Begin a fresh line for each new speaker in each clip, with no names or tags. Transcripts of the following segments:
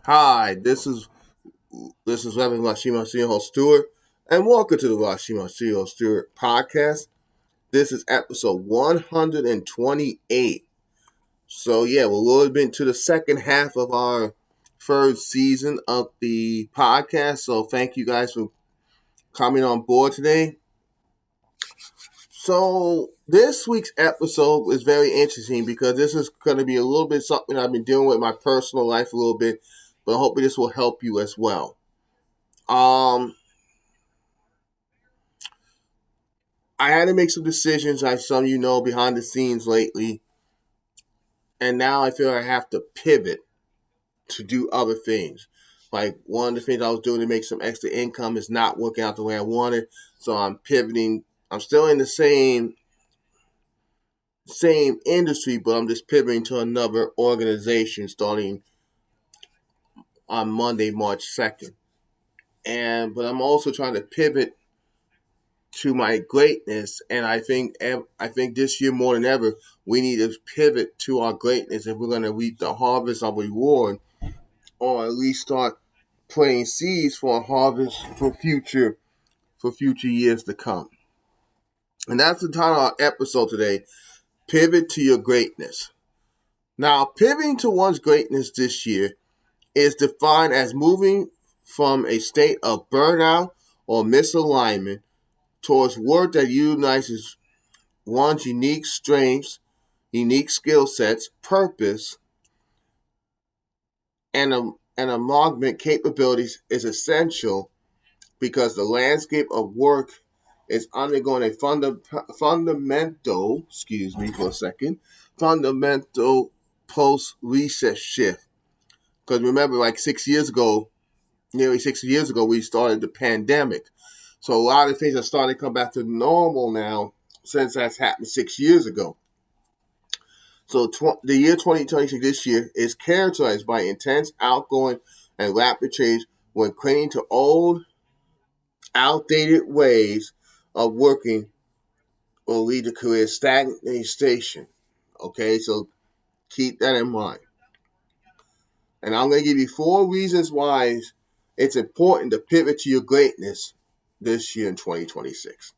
Hi, this is Reverend Rasheem Arsenio Stewart, and welcome to the Rasheem Arsenio Stewart podcast. This is episode 128. So yeah, we're a little bit to the second half of our third season of the podcast. So thank you guys for coming on board today. So this week's episode is very interesting because this is going to be a little bit something I've been dealing with in my personal life a little bit, but hopefully this will help you as well. Um, I had to make some decisions, as some of you know, behind the scenes lately, and now I feel I have to pivot to do other things. Like one of the things I was doing to make some extra income is not working out the way I wanted, so I'm pivoting. I'm still in the same industry, but I'm just pivoting to another organization starting on Monday, March 2nd. But I'm also trying to pivot to my greatness, and I think this year more than ever we need to pivot to our greatness if we're going to reap the harvest of reward, or at least start planting seeds for a harvest for future years to come. And that's the title of our episode today: Pivot to Your Greatness. Now, pivoting to one's greatness this year is defined as moving from a state of burnout or misalignment towards work that utilizes one's unique strengths, unique skill sets, purpose, and augment capabilities is essential because the landscape of work is undergoing a fundamental post-recess shift. Because remember, like 6 years ago, nearly 6 years ago, we started the pandemic. So a lot of things are starting to come back to normal now since that's happened 6 years ago. So the year 2026 this year is characterized by intense, outgoing, and rapid change when clinging to old, outdated ways of working will lead to career stagnation. Okay, so keep that in mind. And I'm going to give you 4 reasons why it's important to pivot to your greatness this year in 2026.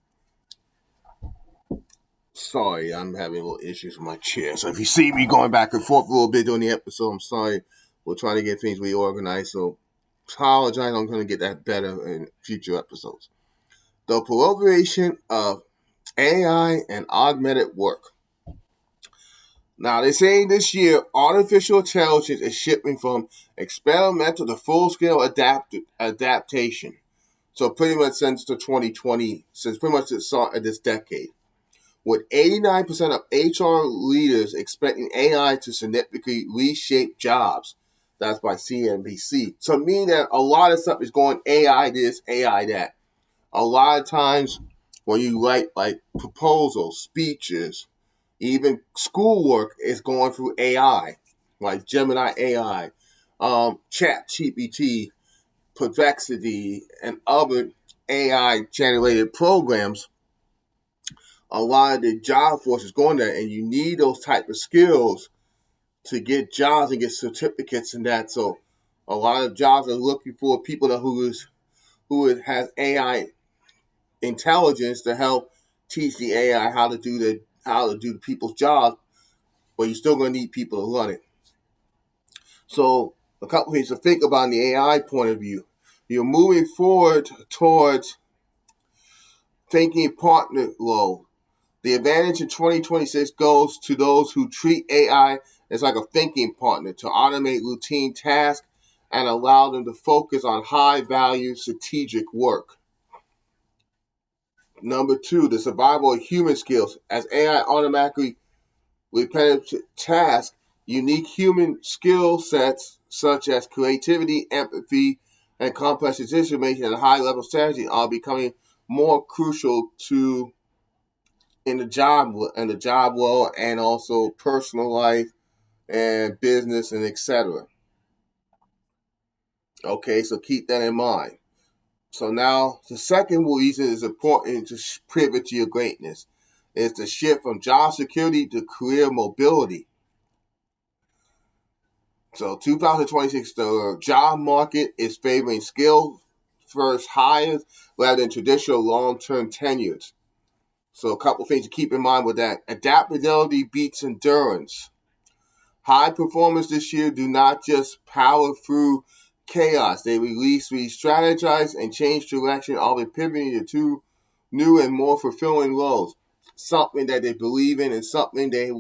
Sorry, I'm having a little issues with my chair. So if you see me going back and forth a little bit during the episode, I'm sorry. We're trying to get things reorganized. So apologize. I'm going to get that better in future episodes. The proliferation of AI and augmented work. Now, they're saying this year, artificial intelligence is shifting from experimental to full-scale adaptation. So pretty much since pretty much the start of this decade. With 89% of HR leaders expecting AI to significantly reshape jobs. That's by CNBC. So meaning that a lot of stuff is going AI this, AI that. A lot of times when you write like proposals, speeches, even schoolwork is going through AI, like Gemini AI, Chat GPT, Perplexity, and other AI generated programs. A lot of the job force is going there, and you need those type of skills to get jobs and get certificates and that. So a lot of jobs are looking for people who has AI intelligence to help teach the AI how to do people's jobs, but you're still going to need people to run it. So a couple things to think about in the AI point of view. You're moving forward towards thinking partner role. The advantage in 2026 goes to those who treat AI as like a thinking partner to automate routine tasks and allow them to focus on high-value strategic work. Number 2, the survival of human skills. As AI automatically repetitive tasks, unique human skill sets such as creativity, empathy, and complex decision making and high-level strategy are becoming more crucial to in the job world and also personal life and business and etc. Okay, so keep that in mind. So now the second reason is important to pivot to your greatness is the shift from job security to career mobility. So 2026, the job market is favoring skill first hires rather than traditional long-term tenures. So a couple things to keep in mind with that. Adaptability beats endurance. High performers this year do not just power through chaos. They re-strategize, and change direction, always pivoting to new and more fulfilling roles. Something that they believe in and something they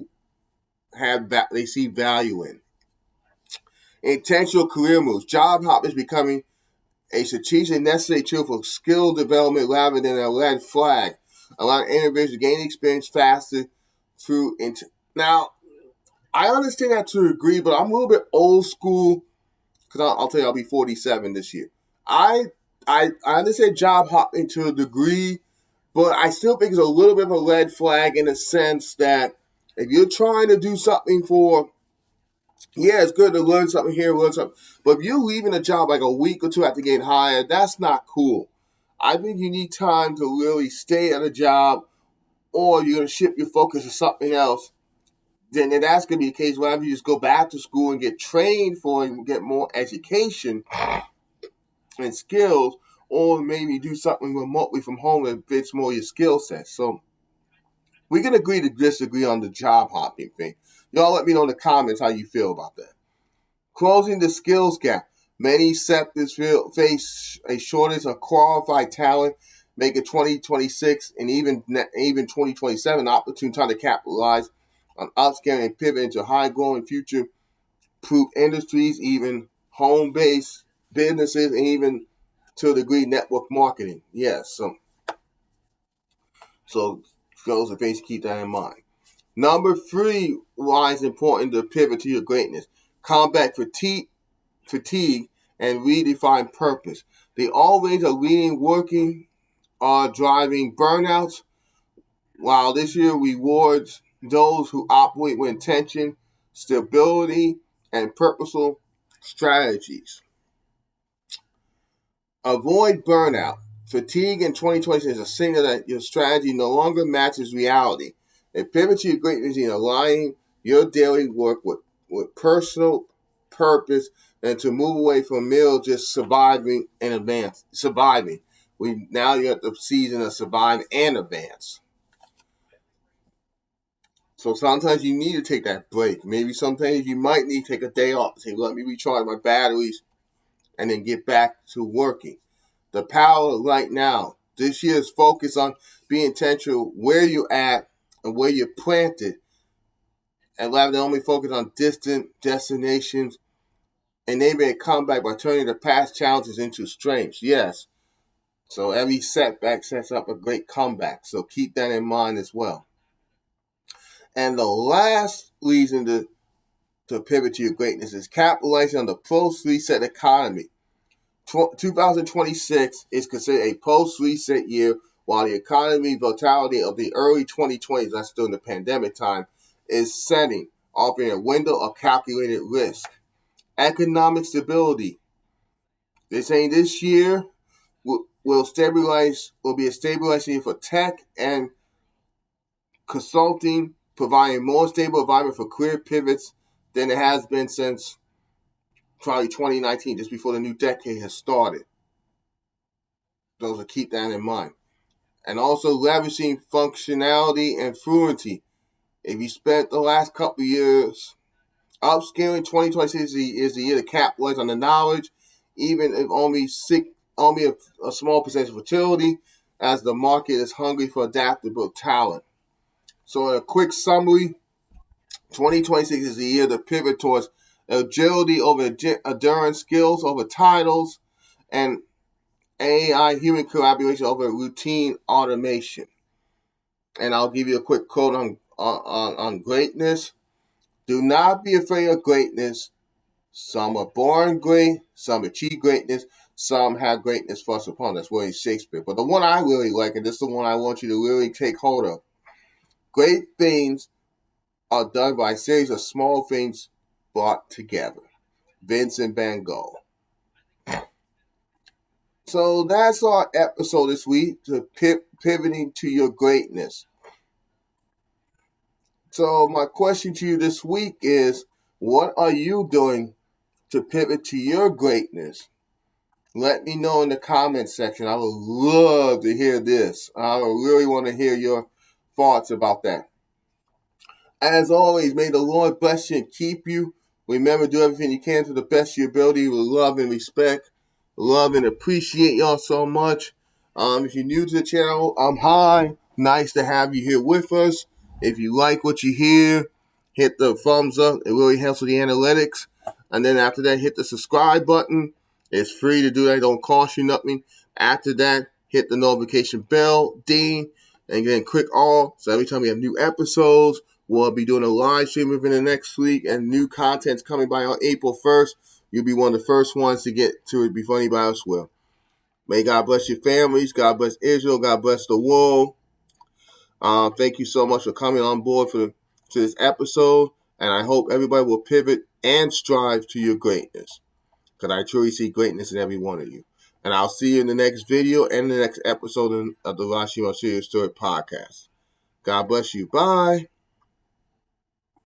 see value in. Intentional career moves. Job hop is becoming a strategic necessary tool for skill development rather than a red flag, allowing individuals to gain experience faster through. Now, I understand that to a degree, but I'm a little bit old school because I'll tell you I'll be 47 this year. I understand job hopping to a degree, but I still think it's a little bit of a red flag in the sense that if you're trying to do something for, yeah, it's good to learn something here, learn something, but if you're leaving a job like a week or two after getting hired, that's not cool. I think you need time to really stay at a job, or you're going to shift your focus to something else. Then that's going to be the case. Whether you just go back to school and get trained for and get more education and skills, or maybe do something remotely from home that fits more your skill set. So we can agree to disagree on the job hopping thing. Y'all let me know in the comments how you feel about that. Closing the skills gap. Many sectors face a shortage of qualified talent, making 2026 and even 2027 an opportune time to capitalize on upscaling and pivot into high-growing future-proof industries, even home-based businesses, and even to a degree network marketing. Yes, so those are things to keep that in mind. Number 3, why it's important to pivot to your greatness. Combat fatigue and redefine purpose. They always are leading, working, are driving burnouts, while this year rewards those who operate with intention, stability, and purposeful strategies. Avoid burnout. Fatigue in 2020 is a signal that your strategy no longer matches reality. And pivot to your greatness in aligning your daily work with personal purpose and to move away from merely just surviving and advance. Surviving. Now you're at the season of survive and advance. So sometimes you need to take that break. Maybe sometimes you might need to take a day off and say, let me recharge my batteries and then get back to working. The power right now. This year's focus on being intentional where you're at and where you're planted, and rather than only focus on distant destinations, enabling a comeback by turning the past challenges into strengths. Yes. So every setback sets up a great comeback. So keep that in mind as well. And the last reason to pivot to your greatness is capitalizing on the post-reset economy. 2026 is considered a post-reset year, while the economy vitality of the early 2020s, that's during the pandemic time, is setting, offering a window of calculated risk. Economic stability. They're saying this year will be a stabilizing for tech and consulting, providing more stable environment for career pivots than it has been since probably 2019, just before the new decade has started. Those will keep that in mind. And also leveraging functionality and fluency. If you spent the last couple of years upscaling, 2026 is the year to capitalize on the knowledge, even if only a small percentage of fertility, as the market is hungry for adaptable talent. So in a quick summary, 2026 is the year to pivot towards agility over endurance, skills over titles, and AI, human collaboration over routine automation. And I'll give you a quick quote on greatness. Do not be afraid of greatness. Some are born great, some achieve greatness, some have greatness thrust upon. That's William Shakespeare. But the one I really like, and this is the one I want you to really take hold of. Great things are done by a series of small things brought together. Vincent van Gogh. So that's our episode this week, pivoting to your greatness. So my question to you this week is, what are you doing to pivot to your greatness? Let me know in the comments section. I would love to hear this. I really want to hear your thoughts about that. As always, may the Lord bless you and keep you. Remember, do everything you can to the best of your ability with love and respect. Love and appreciate y'all so much. If you're new to the channel, hi. Nice to have you here with us. If you like what you hear, hit the thumbs up. It really helps with the analytics. And then after that, hit the subscribe button. It's free to do that. It don't cost you nothing. After that, hit the notification bell, ding, and then click all. So every time we have new episodes, we'll be doing a live stream within the next week, and new content's coming by on April 1st. You'll be one of the first ones to get to it before anybody else will. May God bless your families. God bless Israel. God bless the world. Thank you so much for coming on board to this episode, and I hope everybody will pivot and strive to your greatness, because I truly see greatness in every one of you. And I'll see you in the next video and the next episode of the Rasheem Stewart podcast. God bless you. Bye.